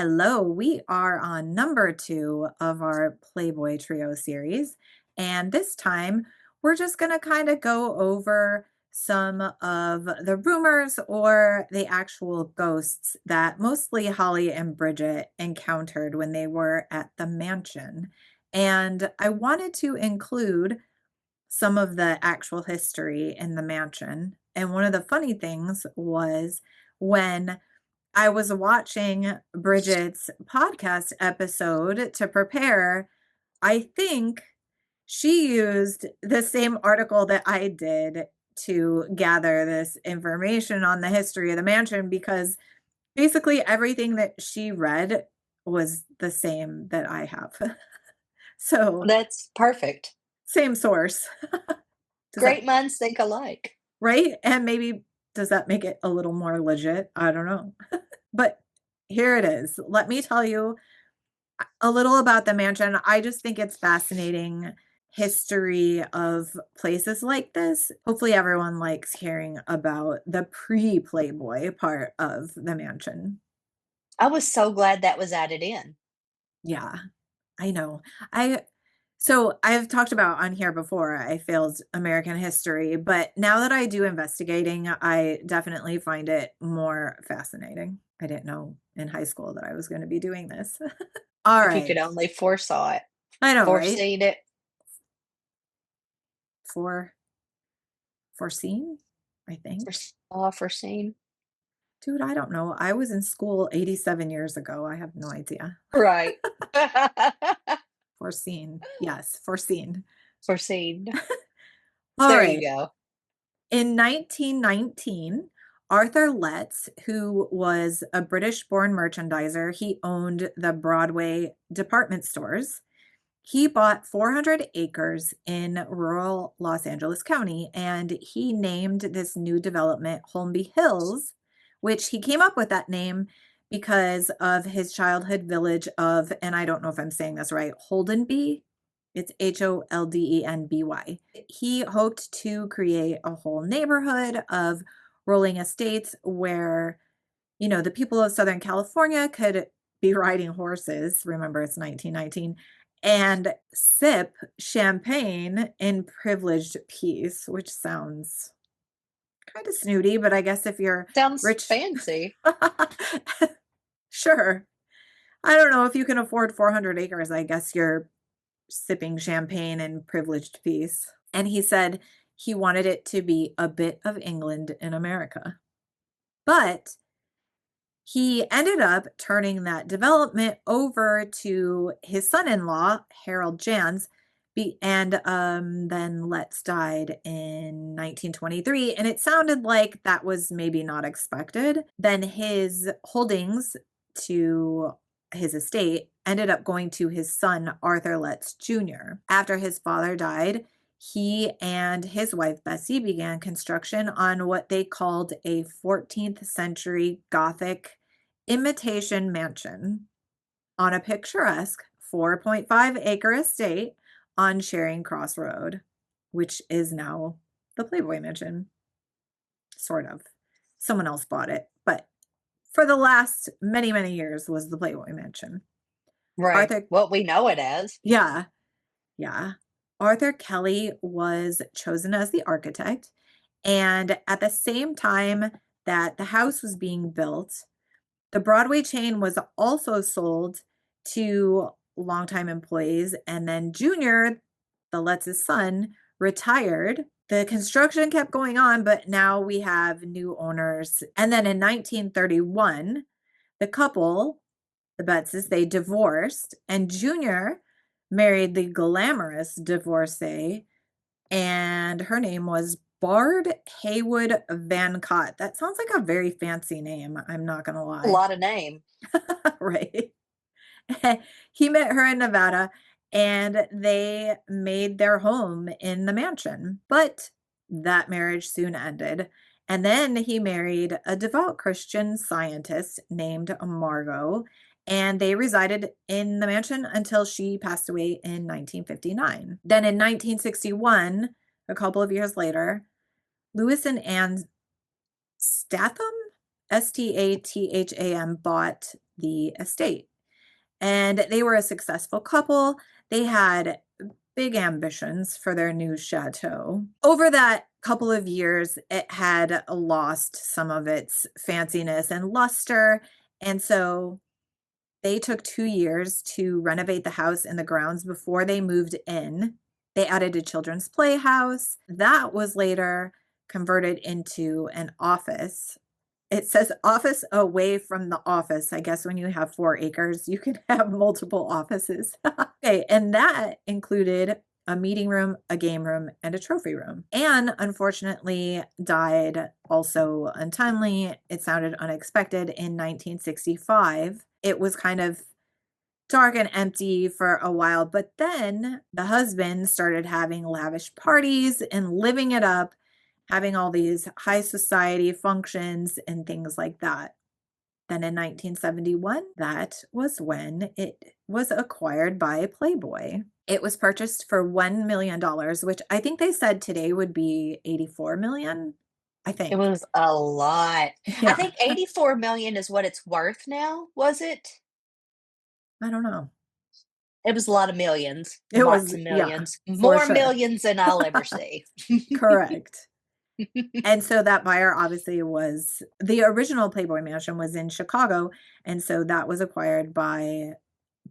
Hello, we are on number two of our Playboy Trio series. And this time, we're just going to kind of go over some of the rumors or the actual ghosts that mostly Holly and Bridget encountered when they were at the mansion. And I wanted to include some of the actual history in the mansion. And one of the funny things was when I was watching Bridget's podcast episode to prepare. I think she used the same article that I did to gather this information on the history of the mansion because basically everything that she read was the same that I have. So, That's perfect. same source. Does that Great minds think alike. right? And maybe does that make it a little more legit? I don't know. But here it is. Let me tell you a little about the mansion. I just think it's fascinating history of places like this. Hopefully everyone likes hearing about the pre-Playboy part of the mansion. I was so glad that was added in. Yeah, I know. I so I've talked about on here before, I failed American history, but now that I do investigating, I definitely find it more fascinating. I didn't know in high school that I was going to be doing this. All If you right. could only foresaw it, I know, right? foreseen it. For foreseen, I think. Foresaw, foreseen. Dude, I don't know. I was in school 87 years ago. I have no idea. Right. Foreseen. Yes, foreseen. Foreseen. All There you right. go. In 1919, Arthur Letts, who was a British-born merchandiser, he owned the Broadway department stores. He bought 400 acres in rural Los Angeles County, and he named this new development Holmby Hills, which he came up with that name because of his childhood village of, and I don't know if I'm saying this right, Holdenby. It's Holdenby. He hoped to create a whole neighborhood of rolling estates where, the people of Southern California could be riding horses. Remember, it's 1919 and sip champagne in privileged peace, which sounds kind of snooty, but I guess if you're Sounds rich, fancy. sure. I don't know if you can afford 400 acres. I guess you're sipping champagne in privileged peace. And he said he wanted it to be a bit of England in America. But he ended up turning that development over to his son-in-law, Harold Jans, and then Letts died in 1923, and it sounded like that was maybe not expected. Then his holdings to his estate ended up going to his son, Arthur Letts Jr. After his father died, he and his wife Bessie began construction on what they called a 14th century Gothic imitation mansion on a picturesque 4.5-acre estate on Charing Cross Road, which is now the Playboy Mansion. Sort of. Someone else bought it, but for the last many, many years was the Playboy Mansion. Right. Arthur, What we know it as. yeah, yeah. Arthur Kelly was chosen as the architect, and at the same time that the house was being built, the Broadway chain was also sold to longtime employees, and then Junior, the Letts' son, retired. The construction kept going on, but now we have new owners. And then in 1931, the couple, the Bettses, they divorced, and Junior married the glamorous divorcee, and her name was Bard Haywood Van Cott. That sounds like a very fancy name, I'm not gonna A lie. lot of name. Right. He met her in Nevada, and they made their home in the mansion, but that marriage soon ended, and then he married a devout Christian Scientist named Margot, and they resided in the mansion until she passed away in 1959. Then in 1961, a couple of years later, Louis and Anne Statham, Statham, bought the estate. And they were a successful couple. They had big ambitions for their new chateau. Over that couple of years, it had lost some of its fanciness and luster. And so they took 2 years to renovate the house and the grounds before they moved in. They added a children's playhouse. That was later converted into an office. It says office away from the office. I guess when you have 4 acres, you can have multiple offices. Okay, and that included a meeting room, a game room, and a trophy room. Anne, unfortunately, died also untimely. It sounded unexpected in 1965. It was kind of dark and empty for a while, but then the husband started having lavish parties and living it up, having all these high society functions and things like that. Then in 1971, that was when it was acquired by Playboy. It was purchased for $1 million, which I think they said today would be 84 million. I It think. was a lot. I Yeah. think 84 million is what it's worth now, was it? I don't know. It was a lot of millions, It lots was, of yeah, millions, for more sure. millions than I'll ever see. Correct. And so that buyer obviously was the original Playboy Mansion was in Chicago, and so that was acquired by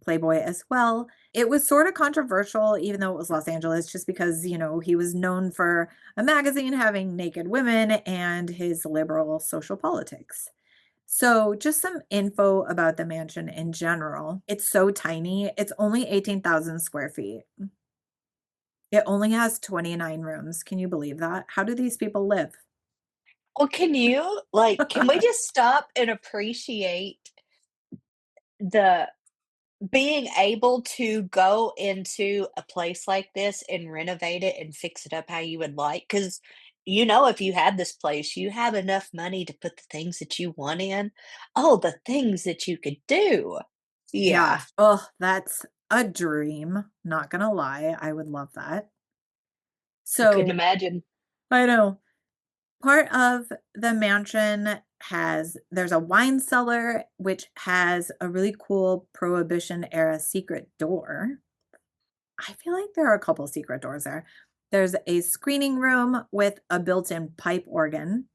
Playboy as well. It was sort of controversial, even though it was Los Angeles, just because, he was known for a magazine having naked women and his liberal social politics. So, just some info about the mansion in general. It's so tiny. It's only 18,000 square feet. It only has 29 rooms. Can you believe that? How do these people live? Well, can we just stop and appreciate the being able to go into a place like this and renovate it and fix it up how you would like? Because if you had this place, you have enough money to put the things that you want in. Oh, the things that you could do. Yeah. Yeah, Oh, that's a dream. Not gonna lie. I would love that. I couldn't So, imagine. I know. Part of the mansion there's a wine cellar, which has a really cool Prohibition era secret door. I feel like there are a couple secret doors there. There's a screening room with a built-in pipe organ,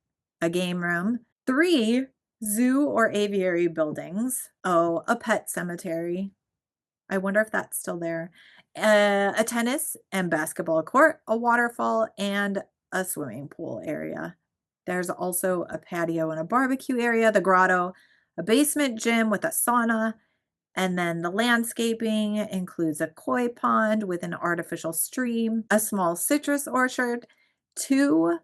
a game room, 3 zoo or aviary buildings. Oh, a pet cemetery. I wonder if that's still there. A tennis and basketball court, a waterfall, and a swimming pool area. There's also a patio and a barbecue area, the grotto, a basement gym with a sauna, and then the landscaping includes a koi pond with an artificial stream, a small citrus orchard, 2,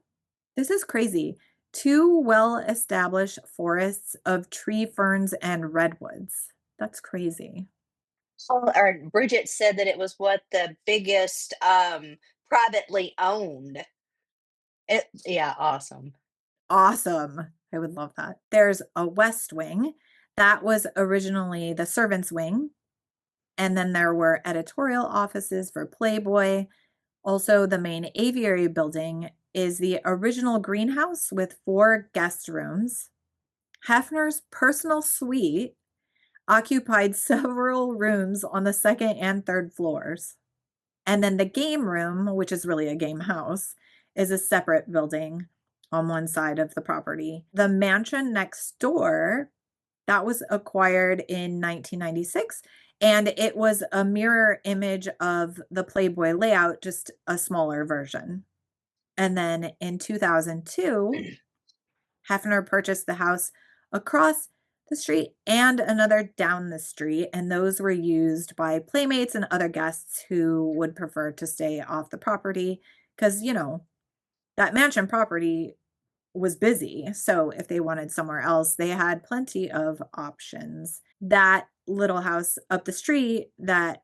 this is crazy, 2 well-established forests of tree ferns and redwoods. That's crazy. Or Bridget said that it was what the biggest privately owned. Yeah, awesome. Awesome. I would love that. There's a west wing. That was originally the servants' wing, and then there were editorial offices for Playboy. Also, the main aviary building is the original greenhouse with 4 guest rooms. Hefner's personal suite occupied several rooms on the 2nd and 3rd floors. And then the game room, which is really a game house, is a separate building on one side of the property. The mansion next door, that was acquired in 1996, and it was a mirror image of the Playboy layout, just a smaller version. And then in 2002, Hefner purchased the house across the street and another down the street, and those were used by playmates and other guests who would prefer to stay off the property because, that mansion property was busy. So if they wanted somewhere else, they had plenty of options. That little house up the street that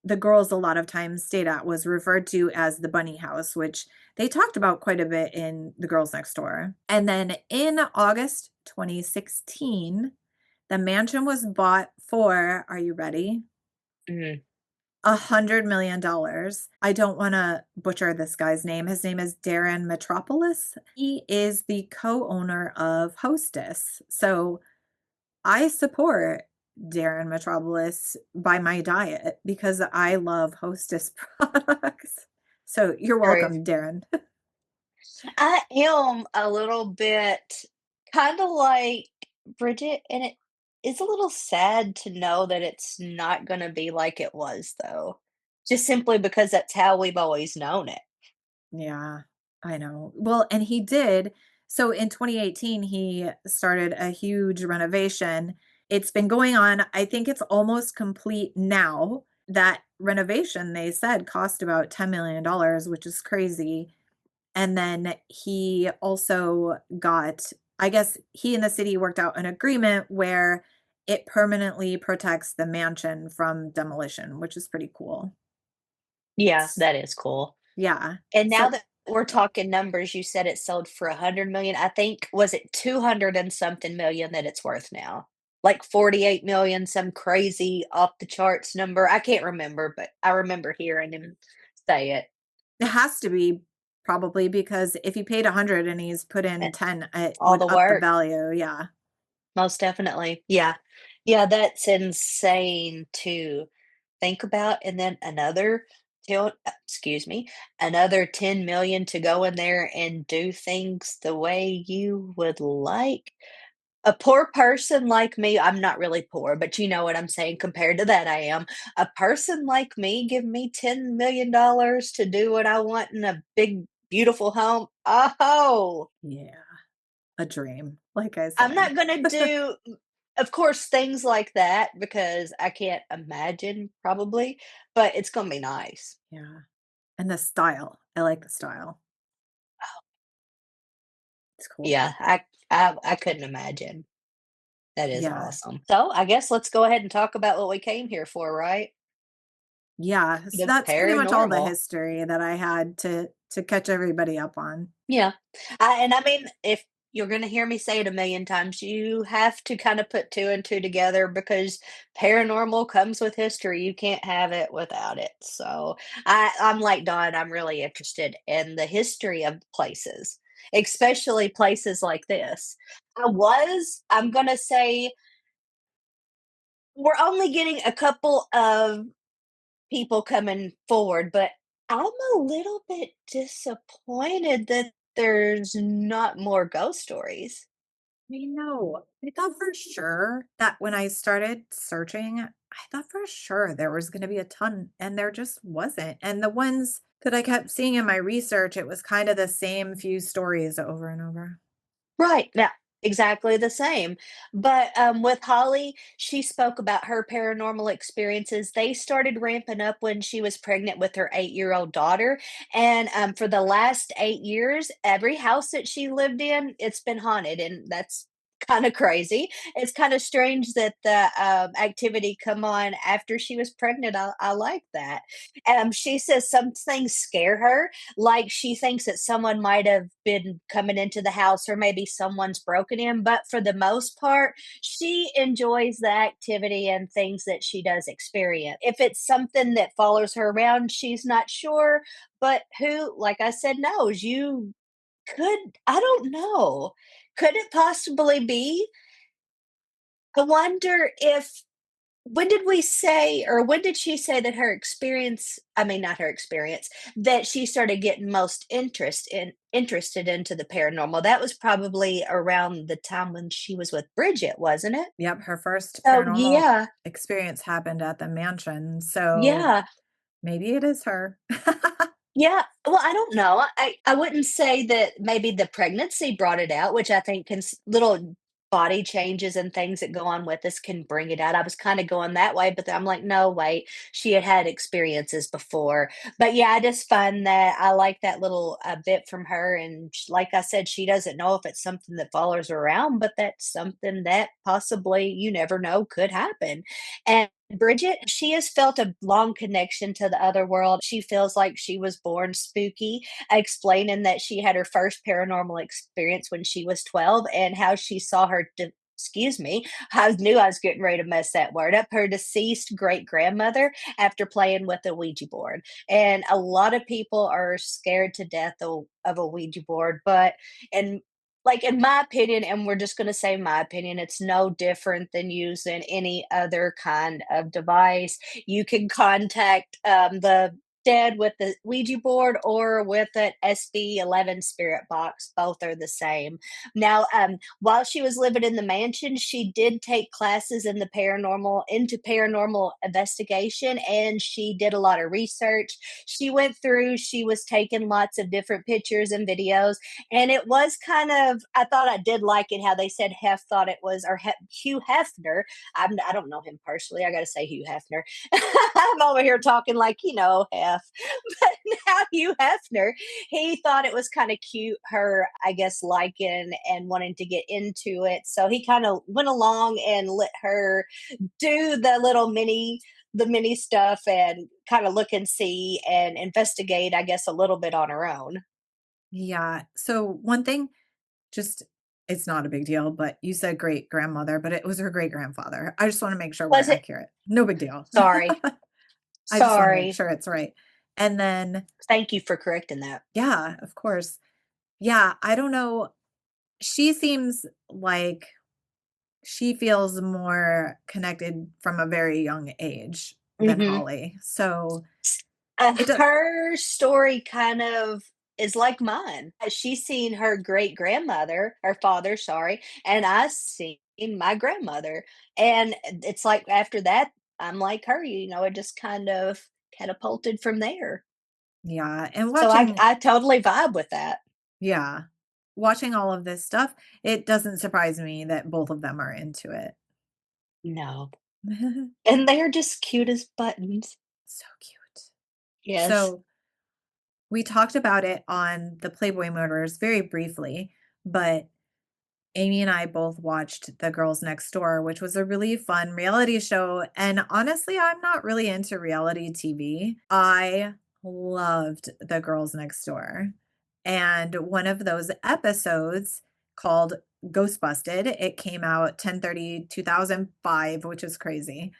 the girls a lot of times stayed at was referred to as the bunny house, which they talked about quite a bit in The Girls Next Door. And then in August 2016, the mansion was bought for, are you ready? Mhm. $100 million. I don't want to butcher this guy's name. His name is Darren Metropolis. He is the co owner of Hostess. So I support Darren Metropolis, by my diet because I love Hostess products. So you're True. welcome, Darren. I am a little bit kinda like Bridget, and it is a little sad to know that it's not gonna be like it was, though, just simply because that's how we've always known it. Yeah, I know. Well, and he did. So in 2018, he started a huge renovation. It's been going on. I think it's almost complete now. That renovation, they said, cost about $10 million, which is crazy. And then he also got, I guess he and the city worked out an agreement where it permanently protects the mansion from demolition, which is pretty cool. Yeah, that is cool. Yeah. And now So that we're talking numbers, you said it sold for 100,000,000. I think was it 200 and something million that it's worth now? Like 48,000,000, some crazy off the charts number. I can't remember, but I remember hearing him say it. it has to be probably because if he paid 100 and he's put Eh, in 10, it all would the up the work. value. Yeah. Most definitely. Yeah. Yeah, that's insane to think about, and then excuse me, another 10,000,000 to go in there and do things the way you would like. A poor person like me, I'm not really poor, but you know what I'm saying, compared to that, I am. A person like me, give me $10,000,000 to do what I want in a big, beautiful home. Oh, Yeah. A dream, like I I'm said. not gonna do, of course, things like that because I can't imagine probably, but it's gonna be nice. Yeah. And the style. I like the style. It's cool. Yeah, I couldn't imagine. That is Yeah. awesome. So, I guess let's go ahead and talk about what we came here for, right? Yeah. So The that's pretty much all the paranormal. history that I had to catch everybody up on. Yeah. I mean, if you're gonna hear me say it a million times, you have to kinda put 2 and 2 together because paranormal comes with history, you can't have it without it, so I'm like Dawn, I'm really interested in the history of places, especially places like this. I'm gonna say we're only getting a couple of people coming forward, but I'm a little bit disappointed that there's not more ghost stories. I thought for sure that when I started searching, I thought for sure there was going to be a ton, and there just wasn't. And the ones that I kept seeing in my research, it was kind of the same few stories over and over. Right, now exactly the same, but, with Holly, she spoke about her paranormal experiences. They started ramping up when she was pregnant with her 8-year-old daughter, and, for the last 8 years, every house that she lived in, it's been haunted, and that's kinda crazy. It's kinda strange that the, activity come on after she was pregnant. I like that. She says some things scare her, like she thinks that someone might have been coming into the house or maybe someone's broken in, but for the most part, she enjoys the activity and things that she does experience. If it's something that follows her around, she's not sure, but who, like I said, knows? You could, I don't know. Could it possibly be? I wonder if when did we say or when did she say that her experience, I mean, not her experience, that she started getting most interested into the paranormal? That was probably around the time when she was with Bridget, wasn't it? Yep, her first So, paranormal yeah. experience happened at the mansion. So Yeah. maybe it is her. Yeah, well, I don't know. I wouldn't say that maybe the pregnancy brought it out, which I think little body changes and things that go on with us can bring it out. I was kind of going that way, but then I'm like, no, wait, she had had experiences before. But yeah, I just find that I like that little bit from her. And like I said, she doesn't know if it's something that follows her around, but that's something that possibly you never know could happen. And Bridget, she has felt a long connection to the other world. She feels like she was born spooky, explaining that she had her first paranormal experience when she was 12 and how she saw excuse me, I knew I was getting ready to mess that word up. Her deceased great grandmother after playing with a Ouija board. And a lot of people are scared to death of a Ouija board, but and like, in my opinion, and we're just gonna say my opinion, it's no different than using any other kind of device. You can contact, the dead with the Ouija board or with an SB11 spirit box, both are the same. Now, while she was living in the mansion, she did take classes in the paranormal investigation, and she did a lot of research. She was taking lots of different pictures and videos, and it was kind of, I thought I did like it how they said Hef thought it was, or Hugh Hefner. I don't know him personally. I got to say Hugh Hefner. I'm over here talking like, Hef. But now Hugh Hefner, he thought it was kind of cute, her, I guess, liking and wanting to get into it. So he kind of went along and let her do the mini stuff and kind of look and see and investigate, I guess, a little bit on her own. Yeah. So one thing, just it's not a big deal, but you said great grandmother, but it was her great grandfather. I just want to make sure we're Was it? accurate. No big deal. Sorry. I just want to make Sorry. sure it's right. And then, Thank you for correcting that. yeah, of course. Yeah, I don't know. She seems like she feels more connected from a very young age than Mhm. Holly. So it does, Her story kind of is like mine. She's seen her great grandmother, her father, sorry, and I seen my grandmother. And it's like after that, I'm like her, it just kind of catapulted from there. yeah. And So I watching, I totally vibe with that. yeah, watching all of this stuff, it doesn't surprise me that both of them are into it. No. And they're just cute as buttons. So cute. Yes. So we talked about it on the Playboy Murders very briefly, but Amy and I both watched The Girls Next Door, which was a really fun reality show. And honestly, I'm not really into reality TV. I loved The Girls Next Door. And one of those episodes called Ghost Busted, it came out 10/30/2005, which is crazy,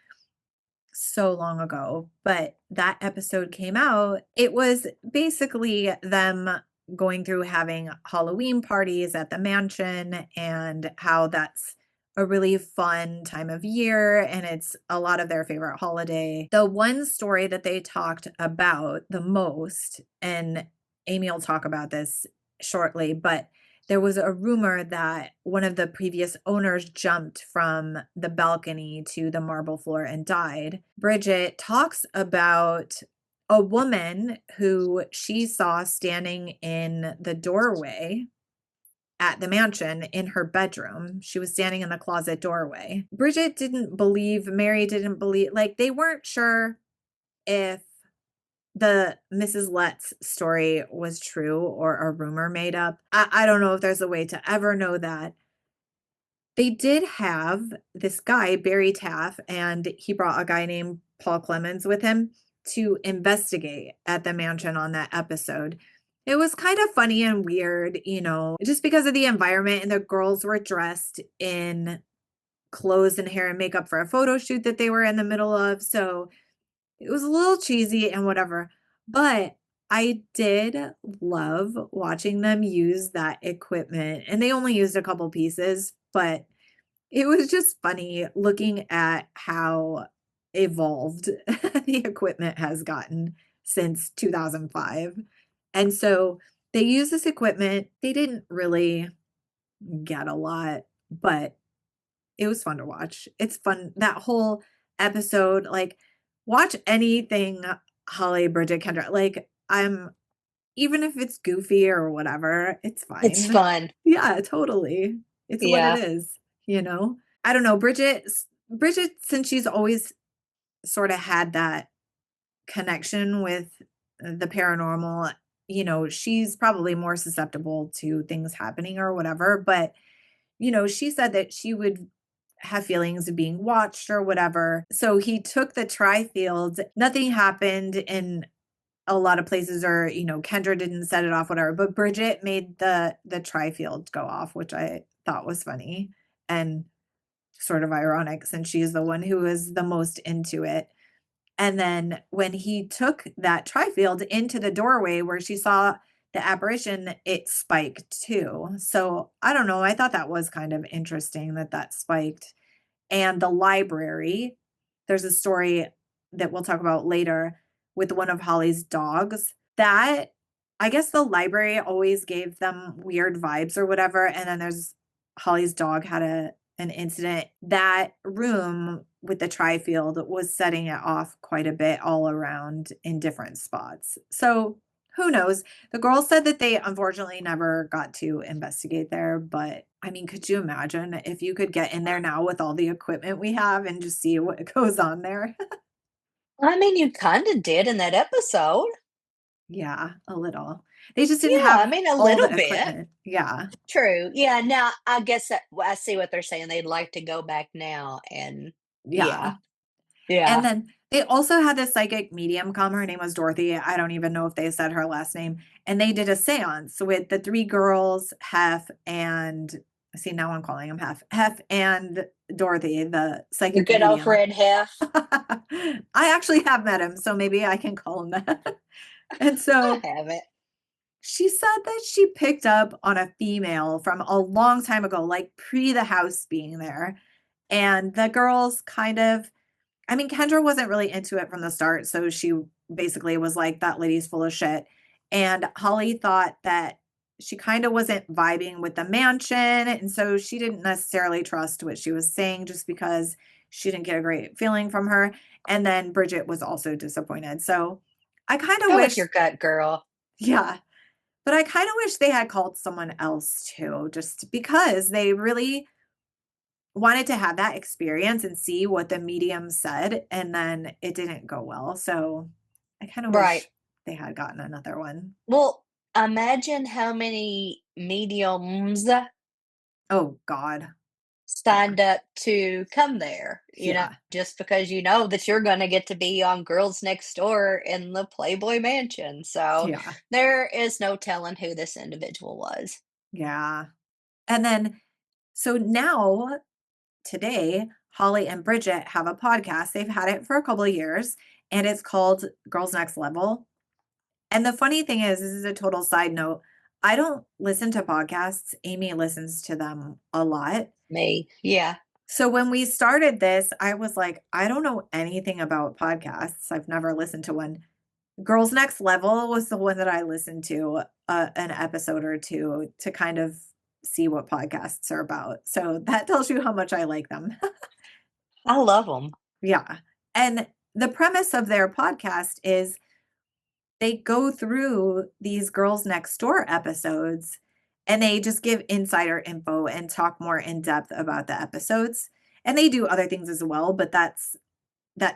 so long ago, but that episode came out. It was basically them going through having Halloween parties at the mansion and how that's a really fun time of year and it's a lot of their favorite holiday. The one story that they talked about the most, and Amy will talk about this shortly, but there was a rumor that one of the previous owners jumped from the balcony to the marble floor and died. Bridget talks about a woman who she saw standing in the doorway at the mansion in her bedroom. She was standing in the closet doorway. Bridget didn't believe, Mary didn't believe, like they weren't sure if the Mrs. Letts story was true or a rumor made up. I don't know if there's a way to ever know that. They did have this guy, Barry Taff, and he brought a guy named Paul Clemens with him to investigate at the mansion on that episode. It was kind of funny and weird, just because of the environment, and the girls were dressed in clothes and hair and makeup for a photo shoot that they were in the middle of. So it was a little cheesy and whatever, but I did love watching them use that equipment, and they only used a couple pieces, but it was just funny looking at how evolved the equipment has gotten since 2005. And so they use this equipment. They didn't really get a lot, but it was fun to watch. It's fun. That whole episode, like, watch anything Holly, Bridget, Kendra. Like, even if it's goofy or whatever, it's It's fine. fun. Yeah, totally. It's what it Yeah. is. I don't know, Bridget, since she's always sorta had that connection with the paranormal, she's probably more susceptible to things happening or whatever, but she said that she would have feelings of being watched or whatever. So he took the tri-field. Nothing happened in a lot of places, or, Kendra didn't set it off, whatever. But Bridget made the tri-field go off, which I thought was funny and sort of ironic since she's the one who was the most into it. And then when he took that tri-field into the doorway where she saw the apparition, it spiked too. So, I don't know, I thought that was kind of interesting that that spiked. And the library, there's a story that we'll talk about later with one of Holly's dogs that I guess the library always gave them weird vibes or whatever, and then there's Holly's dog had an incident. That room with the tri-field was setting it off quite a bit all around in different spots. So, who knows? The girl said that they unfortunately never got to investigate there, but I mean, could you imagine if you could get in there now with all the equipment we have and just see what goes on there? I mean, you kinda did in that episode. Yeah, a little. They just didn't Yeah, I have mean, a all little the bit. equipment. Yeah, True. Yeah, now I guess that I see what they're saying. They'd like to go back now and yeah. yeah. Yeah. And then they also had this psychic medium come, her name was Dorothy, I don't even know if they said her last name, and they did a seance with the 3 girls, Hef and see, now I'm calling him Hef and Dorothy, the Your psychic good old medium. friend Hef. I actually have met him, so maybe I can call him that. And I so haven't. she said that she picked up on a female from a long time ago, like pre the house being there. And the girls kind of, I mean, Kendra wasn't really into it from the start. So she basically was like, that lady's full of shit. And Holly thought that she kind of wasn't vibing with the mansion. And so she didn't necessarily trust what she was saying just because she didn't get a great feeling from her. And then Bridget was also disappointed. So I kind of Go with wish, your gut, girl. yeah, but I kind of wish they had called someone else too, just because they really wanted to have that experience and see what the medium said, and then it didn't go well. So I kind of Right. wish they had gotten another one. Well, imagine how many mediums Oh God. Yeah. signed up to come there, Yeah. just because you know that you're gonna get to be on Girls Next Door in the Playboy Mansion. So Yeah. there is no telling who this individual was. Yeah. And then so now today, Holly and Bridget have a podcast. They've had it for a couple of years and it's called Girls Next Level. And the funny thing is, this is a total side note. I don't listen to podcasts. Amy listens to them a lot. Me. Yeah. So when we started this, I was like, I don't know anything about podcasts. I've never listened to one. Girls Next Level was the one that I listened to an episode or two to kind of see what podcasts are about. So that tells you how much I like them. I love them. Yeah. And the premise of their podcast is they go through these Girls Next Door episodes and they just give insider info and talk more in depth about the episodes. And they do other things as well, but that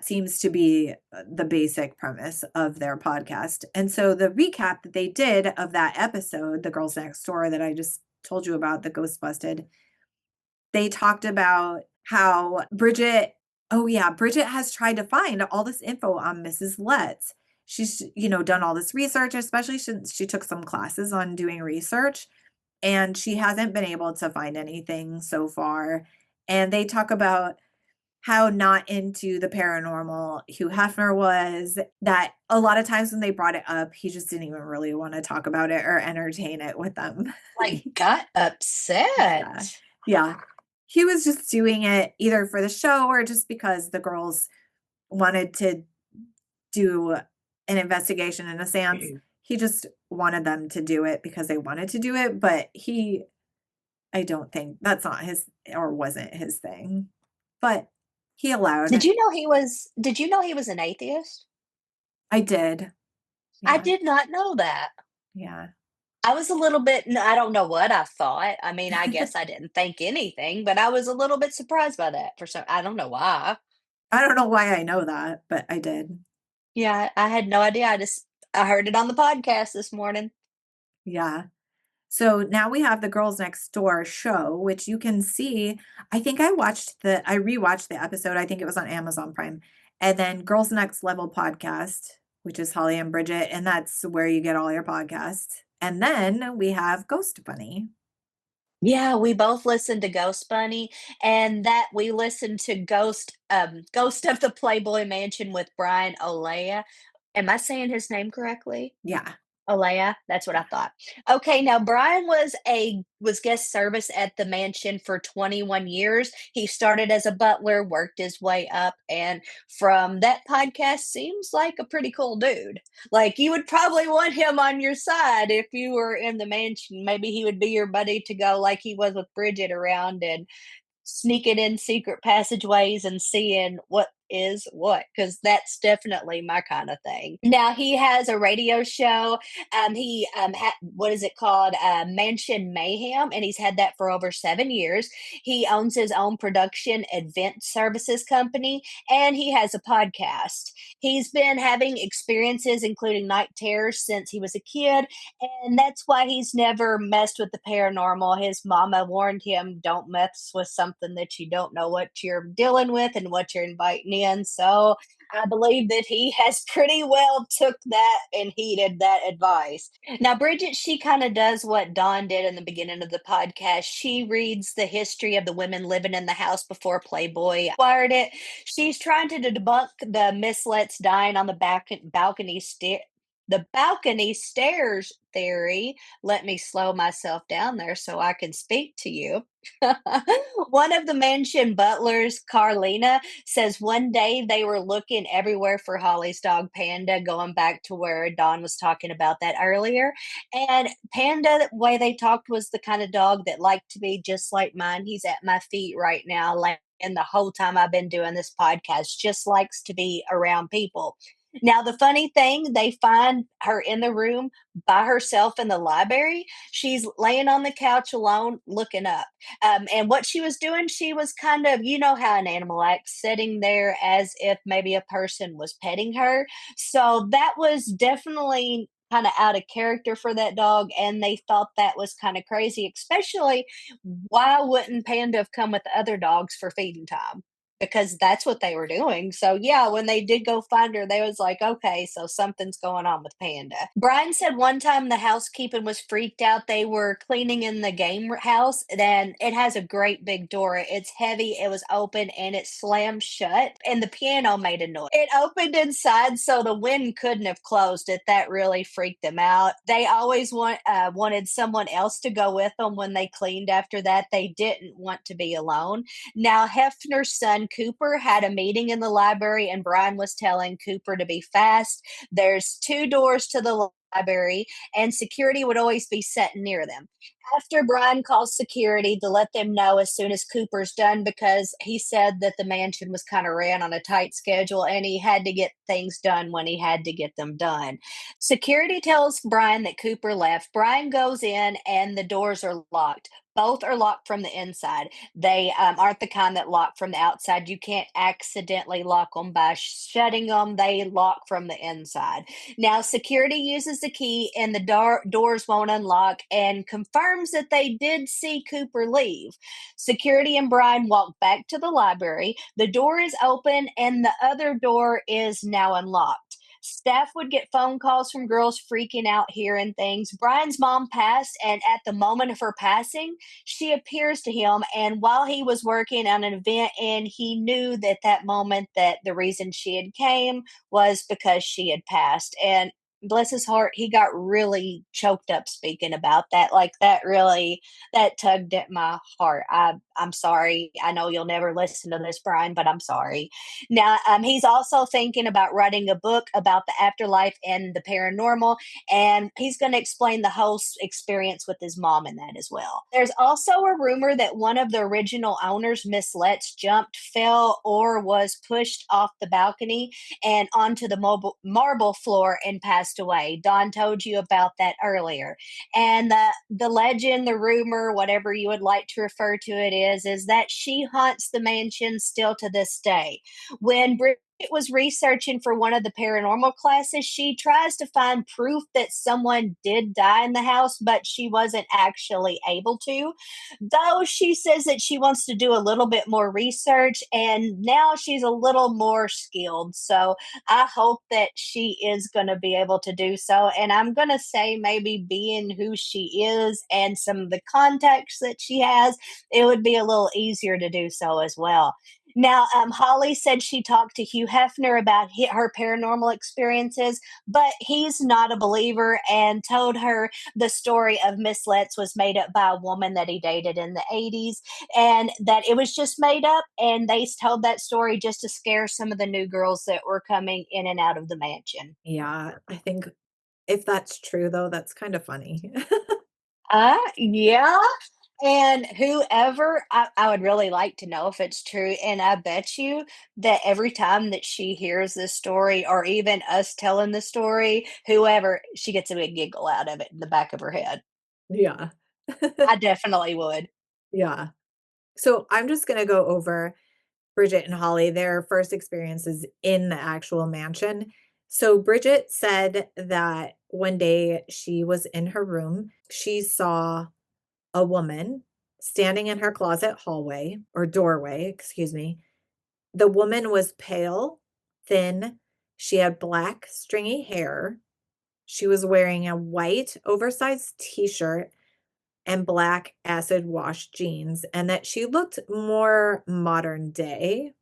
seems to be the basic premise of their podcast. And so the recap that they did of that episode, the Girls Next Door that I just told you about, the Ghost Busted, they talked about how Bridget, oh yeah, Bridget has tried to find all this info on Mrs. Letts. She's, done all this research, especially since she took some classes on doing research, and she hasn't been able to find anything so far. And they talk about how not into the paranormal Hugh Hefner was, that a lot of times when they brought it up, he just didn't even really want to talk about it or entertain it with them. Like, got Yeah. upset. Yeah. He was just doing it either for the show or just because the girls wanted to do an investigation in a seance. He just wanted them to do it because they wanted to do it, but I don't think that's not his or wasn't his thing. But he allowed. Did you know he was an atheist? I did. I Yeah. did not know that. Yeah. I was a little bit I don't know what I thought. I mean, I guess I didn't think anything, but I was a little bit surprised by that for some I don't know why. I don't know why I know that, but I did. Yeah, I had no idea. I heard it on the podcast this morning. Yeah. So now we have the Girls Next Door show, which you can see. I rewatched the episode. I think it was on Amazon Prime. And then Girls Next Level podcast, which is Holly and Bridget, and that's where you get all your podcasts. And then we have Ghost Bunny. Yeah, we both listened to Ghost Bunny, and that we listened to Ghost of the Playboy Mansion with Brian Olea. Am I saying his name correctly? Yeah. Alea, that's what I thought. Okay, now Brian was guest service at the mansion for 21 years. He started as a butler, worked his way up, and from that podcast seems like a pretty cool dude. Like you would probably want him on your side if you were in the mansion. Maybe he would be your buddy to go like he was with Bridget around and sneaking in secret passageways and seeing what is what, because that's definitely my kind of thing. Now he has a radio show. What is it called? Mansion Mayhem, and he's had that for over 7 years. He owns his own production event services company, and he has a podcast. He's been having experiences, including night terrors, since he was a kid, and that's why he's never messed with the paranormal. His mama warned him, don't mess with something that you don't know what you're dealing with and what you're inviting in. So I believe that he has pretty well took that and heeded that advice. Now, Bridget, she kind of does what Dawn did in the beginning of the podcast. She reads the history of the women living in the house before Playboy acquired it. She's trying to debunk the Miss Let's dying on the balcony stairs theory. Let me slow myself down there so I can speak to you. One of the mansion butlers, Carlina, says one day they were looking everywhere for Holly's dog Panda, going back to where Don was talking about that earlier. And Panda, the way they talked, was the kind of dog that liked to be just like mine. He's at my feet right now, like, and the whole time I've been doing this podcast, just likes to be around people. Now, the funny thing, they find her in the room by herself in the library. She's laying on the couch alone, looking up. And what she was doing, she was kind of, you know how an animal acts, sitting there as if maybe a person was petting her. So that was definitely kind of out of character for that dog. And they thought that was kind of crazy, especially why wouldn't Panda have come with the other dogs for feeding time? Because that's what they were doing. So yeah, when they did go find her, they was like, okay, so something's going on with Panda. Brian said one time the housekeeping was freaked out. They were cleaning in the house, and it has a great big door. It's heavy, it was open, and it slammed shut, and the piano made a noise. It opened inside, so the wind couldn't have closed it. That really freaked them out. They always wanted someone else to go with them when they cleaned after that. They didn't want to be alone. Now, Hefner's son, Cooper, had a meeting in the library, and Brian was telling Cooper to be fast. There's two doors to the library, and security would always be set near them. After Brian calls security to let them know as soon as Cooper's done, because he said that the mansion was kind of ran on a tight schedule and he had to get things done when he had to get them done. Security tells Brian that Cooper left. Brian goes in and the doors are locked. Both are locked from the inside. They aren't the kind that lock from the outside. You can't accidentally lock them by shutting them. They lock from the inside. Now, security uses the key and the doors won't unlock, and confirms that they did see Cooper leave. Security and Brian walk back to the library. The door is open and the other door is now unlocked. Staff would get phone calls from girls freaking out, hearing things. Brian's mom passed, and at the moment of her passing, she appears to him. And while he was working on an event, and he knew that that moment that the reason she had came was because she had passed. And bless his heart, he got really choked up speaking about that. Like that really that tugged at my heart. I'm sorry. I know you'll never listen to this, Brian, but I'm sorry. Now, he's also thinking about writing a book about the afterlife and the paranormal, and he's going to explain the whole experience with his mom in that as well. There's also a rumor that one of the original owners, Miss Letts, jumped, fell, or was pushed off the balcony and onto the marble floor and passed away. Don told you about that earlier. And the legend, the rumor, whatever you would like to refer to it is that she haunts the mansion still to this day. When Bridget was researching for one of the paranormal classes, she tries to find proof that someone did die in the house, but she wasn't actually able to. Though she says that she wants to do a little bit more research, and now she's a little more skilled. So I hope that she is going to be able to do so. And I'm going to say, maybe being who she is and some of the contacts that she has, it would be a little easier to do so as well. Now, Holly said she talked to Hugh Hefner about her paranormal experiences, but he's not a believer and told her the story of Miss Letts was made up by a woman that he dated in the 80s and that it was just made up. And they told that story just to scare some of the new girls that were coming in and out of the mansion. Yeah, I think if that's true, though, that's kinda funny. Yeah. And whoever, I would really like to know if it's true. And I bet you that every time that she hears this story, or even us telling the story, whoever, she gets a big giggle out of it in the back of her head. Yeah. I definitely would. Yeah. So, I'm just gonna go over Bridget and Holly, their first experiences in the actual mansion. So, Bridget said that one day she was in her room, she saw a woman standing in her closet hallway or doorway, excuse me. The woman was pale, thin, she had black, stringy hair. She was wearing a white, oversized t-shirt and black acid wash jeans, and that she looked more modern day.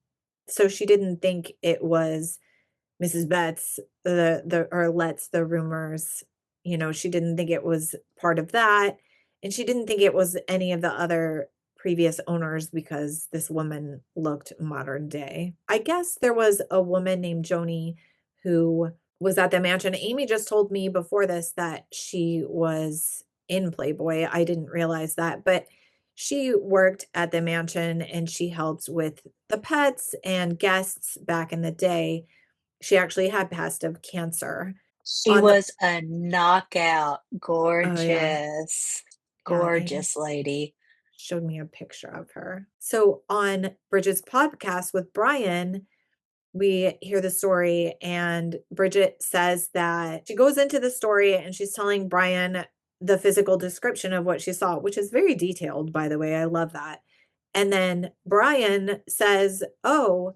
So she didn't think it was Mrs. Betts, the or Letts, the rumors, she didn't think it was part of that, and she didn't think it was any of the other previous owners because this woman looked modern day. I guess there was a woman named Joni who was at the mansion. Amy just told me before this that she was in Playboy. I didn't realize that, but she worked at the mansion and she helped with the pets and guests back in the day. She actually had passed of cancer. She On the was a knockout. Oh, yeah. Gorgeous. Yeah, Amy Gorgeous lady. showed me a picture of her. So, on Bridget's podcast with Brian, we hear the story, and Bridget says that she goes into the story and she's telling Brian the physical description of what she saw, which is very detailed, by the way, I love that. And then Brian says, "Oh,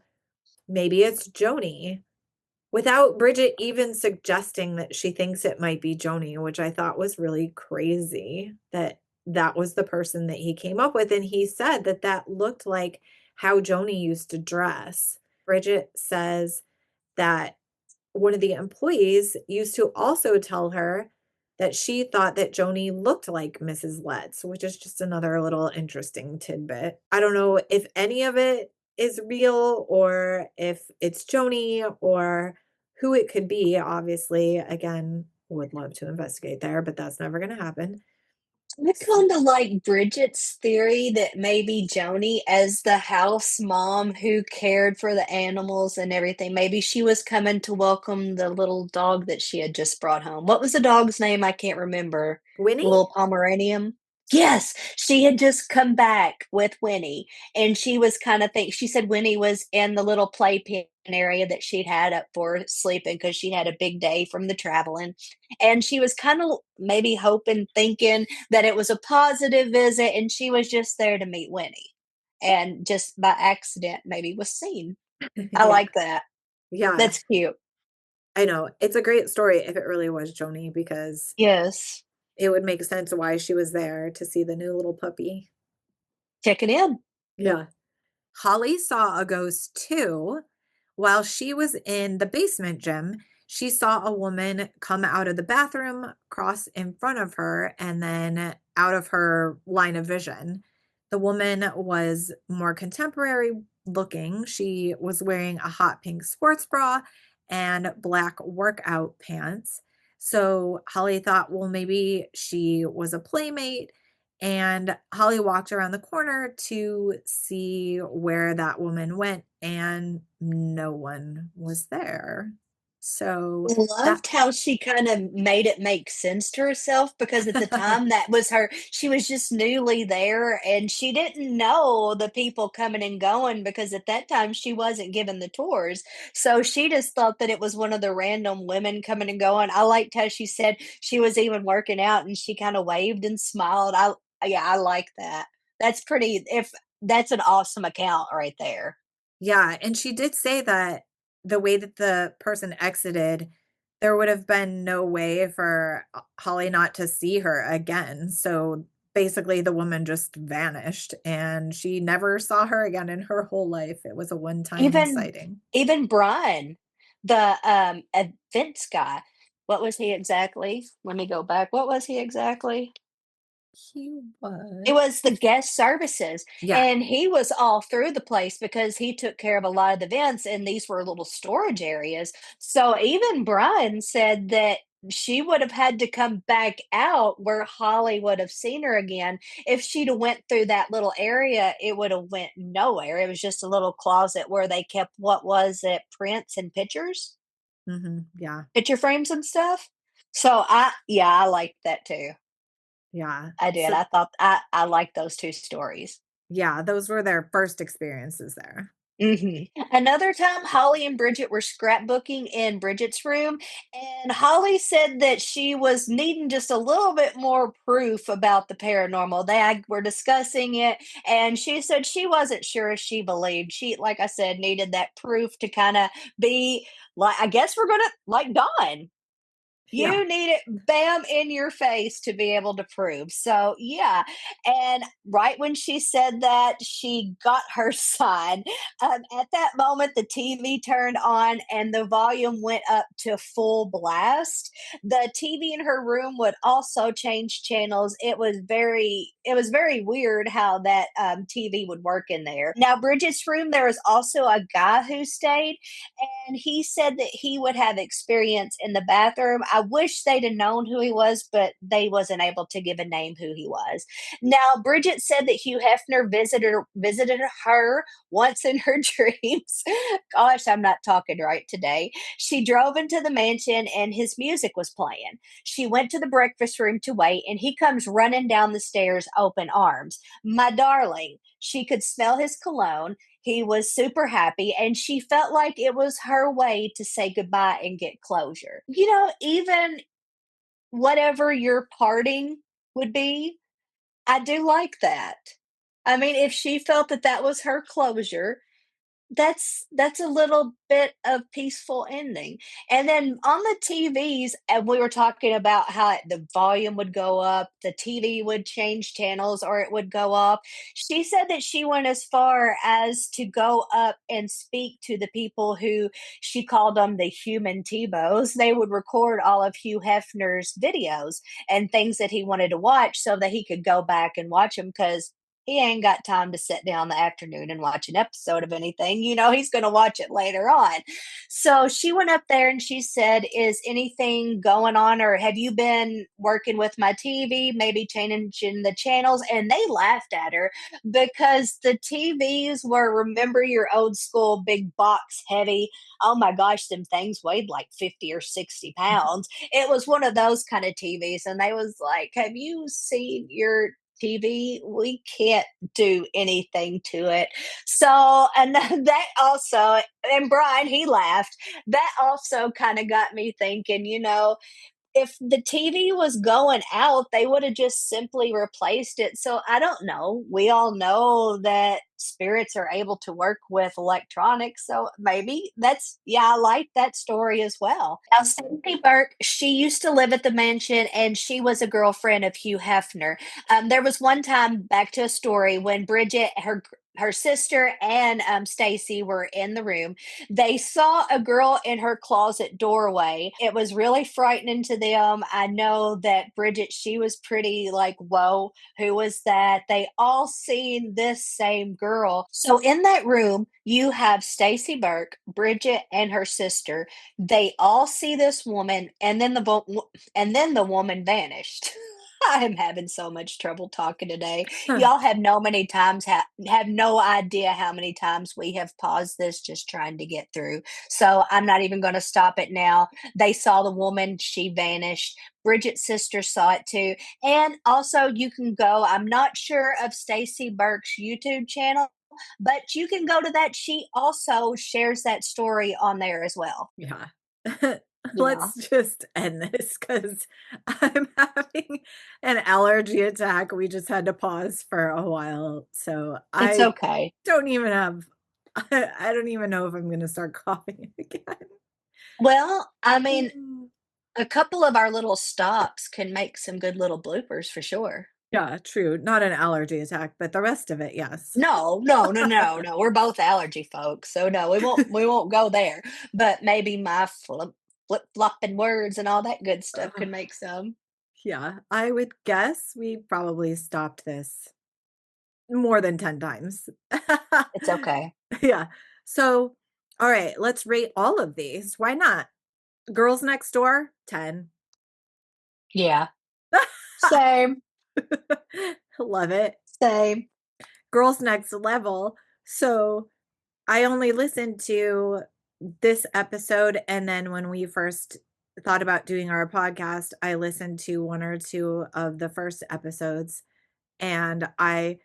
maybe it's Joni." Without Bridget even suggesting that she thinks it might be Joni, which I thought was really crazy that that was the person that he came up with, and he said that that looked like how Joni used to dress. Bridget says that one of the employees used to also tell her that she thought that Joni looked like Mrs. Letts, which is just another little interesting tidbit. I don't know if any of it is real or if it's Joni or who it could be. Obviously, again, would love to investigate there, but that's never going to happen. I kinda like Bridget's theory that maybe Joni, as the house mom who cared for the animals and everything, maybe she was coming to welcome the little dog that she had just brought home. What was the dog's name? I can't remember. The Winnie? little Pomeranian? Yes, she had just come back with Winnie, and she was kinda she said Winnie was in the little playpen area that she'd had up for sleeping because she had a big day from the traveling, and she was kinda maybe hoping, thinking that it was a positive visit and she was just there to meet Winnie, and just by accident maybe was seen. I Yeah. like that. Yeah. That's cute. I know. It's a great story if it really was Joni because Yes. it would make sense why she was there to see the new little puppy. Check it in. Yeah. Holly saw a ghost too. While she was in the basement gym, she saw a woman come out of the bathroom, cross in front of her, and then out of her line of vision. The woman was more contemporary looking. She was wearing a hot pink sports bra and black workout pants. So Holly thought, well, maybe she was a playmate, and Holly walked around the corner to see where that woman went, and no one was there. So that Loved how she kind of made it make sense to herself because at the time that was her, she was just newly there and she didn't know the people coming and going because at that time she wasn't given the tours. So she just thought that it was one of the random women coming and going. I liked how she said she was even working out and she kind of waved and smiled. Yeah, I like that. That's pretty, if that's an awesome account right there. Yeah, and she did say that the way that the person exited, there would have been no way for Holly not to see her again. So basically the woman just vanished, and she never saw her again in her whole life. It was a one-time Even sighting. even Brian, the, events guy, what was he exactly? Let me go back. What was he exactly? He was It was the guest services, Yeah. and he was all through the place because he took care of a lot of the events, and these were little storage areas. So even Brian said that she would have had to come back out where Holly would have seen her again. If she'd have went through that little area, it would have went nowhere. It was just a little closet where they kept what was it, prints and pictures? Mhm. Yeah. Picture frames and stuff? So I liked that too. Yeah. I did. So I thought I liked those 2 stories. yeah, those were their first experiences there. Mhm. Another time, Holly and Bridget were scrapbooking in Bridget's room, and Holly said that she was needing just a little bit more proof about the paranormal. Were discussing it, and she said she wasn't sure if she believed. She, like I said, needed that proof to kind of be like, I guess we're gonna like Dawn. Yeah. You need it bam in your face to be able to prove. So, yeah. And right when she said that, she got her sign. At that moment, the TV turned on and the volume went up to full blast. The TV in her room would also change channels. It was very weird how that TV would work in there. Now, Bridget's room, there was also a guy who stayed, and he said that he would have experience in the bathroom. I wish they'd have known who he was, but they wasn't able to give a name who he was. Now, Bridget said that Hugh Hefner visited her once in her dreams. Gosh, I'm not talking right today. She drove into the mansion and his music was playing. She went to the breakfast room to wait, and he comes running down the stairs, open arms. My darling, she could smell his cologne. He was super happy, and she felt like it was her way to say goodbye and get closure. Even whatever your parting would be, I do like that. I mean, if she felt that that was her closure, that's a little bit of peaceful ending. And then on the TVs, and we were talking about how the volume would go up, the TV would change channels or it would go off. She said that she went as far as to go up and speak to the people who she called them the human TiVos. They would record all of Hugh Hefner's videos and things that he wanted to watch so that he could go back and watch them because he ain't got time to sit down the afternoon and watch an episode of anything. He's going to watch it later on. So she went up there and she said, "Is anything going on, or have you been working with my TV, maybe changing the channels?" And they laughed at her because the TVs were, remember, your old school big box heavy. Oh my gosh, them things weighed like 50 or 60 pounds. It was one of those kind of TVs. And they was like, "Have you seen your TV? We can't do anything to it." So, and that also, and Brian, he laughed. That also kind of got me thinking, if the TV was going out, they would have just simply replaced it. So I don't know. We all know that spirits are able to work with electronics. So maybe yeah, I like that story as well. Now, Sandy Burke, she used to live at the mansion and she was a girlfriend of Hugh Hefner. There was one time, back to a story, when Bridget, her sister, and Stacy were in the room. They saw a girl in her closet doorway. It was really frightening to them. I know that Bridget, she was pretty like, whoa, who was that? They all seen this same girl. So in that room, you have Stacy Burke, Bridget, and her sister. They all see this woman, and then the woman vanished. I'm having so much trouble talking today. Y'all have no idea how many times we have paused this just trying to get through. So I'm not even going to stop it now. They saw the woman, she vanished. Bridget's sister saw it too. And also you can go, I'm not sure of Stacy Burke's YouTube channel, but you can go to that. She also shares that story on there as well. Yeah. Yeah. Let's just end this because 'cause I'm having an allergy attack. We just had to pause for a while, so It's I okay. don't even have I don't even know if I'm gonna start coughing again. Well, I mean, Mm. a couple of our little stops can make some good little bloopers for sure. Yeah, true. Not an allergy attack, but the rest of it, yes. No, no, no, no, no, we're both allergy folks, so no, we won't go there, but maybe my flip-flopping words and all that good stuff Ugh, could make some. yeah, I would guess we probably stopped this more than 10 times. It's okay. Yeah. So, all right, let's rate all of these. Why not? Girls Next Door, 10. Yeah. Same, Love it. same. Girls Next Level. So, I only listened to this episode, and then when we first thought about doing our podcast, I listened to 1 or 2 of the first episodes, and I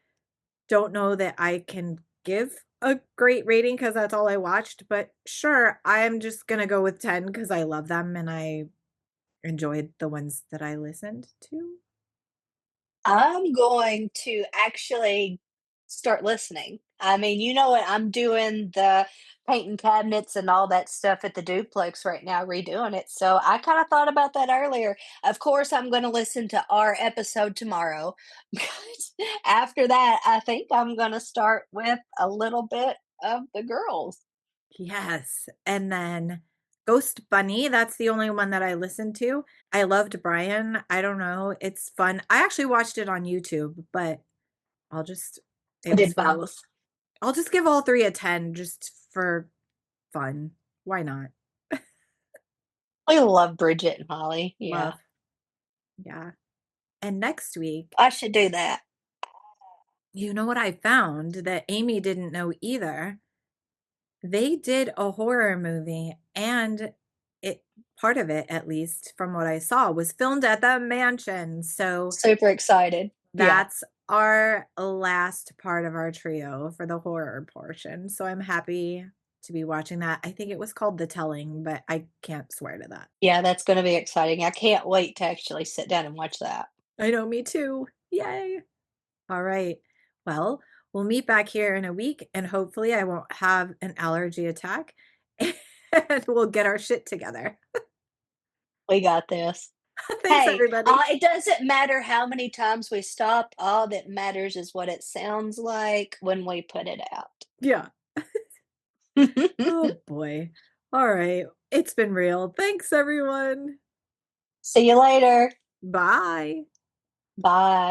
don't know that I can give a great rating because that's all I watched, but sure, I'm just gonna go with 10 because I love them and I enjoyed the ones that I listened to. I'm going to actually start listening. I mean, you know what? I'm doing the painting cabinets and all that stuff at the duplex right now, redoing it. So I kind of thought about that earlier. Of course, I'm going to listen to our episode tomorrow. But after that, I think I'm going to start with a little bit of the girls. Yes, and then Ghost Bunny, that's the only one that I listened to. I loved Brian, I don't know, it's fun. I actually watched it on YouTube, but I'll just I it was did fun. both. I'll just give all 3 a 10 just for fun. Why not? We love Bridget and Holly. Yeah, Love. Yeah. And next week, I should do that. you know what I found that Amy didn't know either? They did a horror movie and it part of it, at least from what I saw, was filmed at the mansion. So Super excited. Yeah. that's our last part of our trio for the horror portion. So I'm happy to be watching that. I think it was called The Telling, but I can't swear to that. Yeah, that's gonna be exciting. I can't wait to actually sit down and watch that. I know, me too. Yay. All right. Well, we'll meet back here in a week and hopefully I won't have an allergy attack and we'll get our shit together. We got this. Thanks, Hey, everybody. it doesn't matter how many times we stop, all that matters is what it sounds like when we put it out. Yeah. Oh boy. All right. It's been real. Thanks, everyone. See you later. Bye. Bye.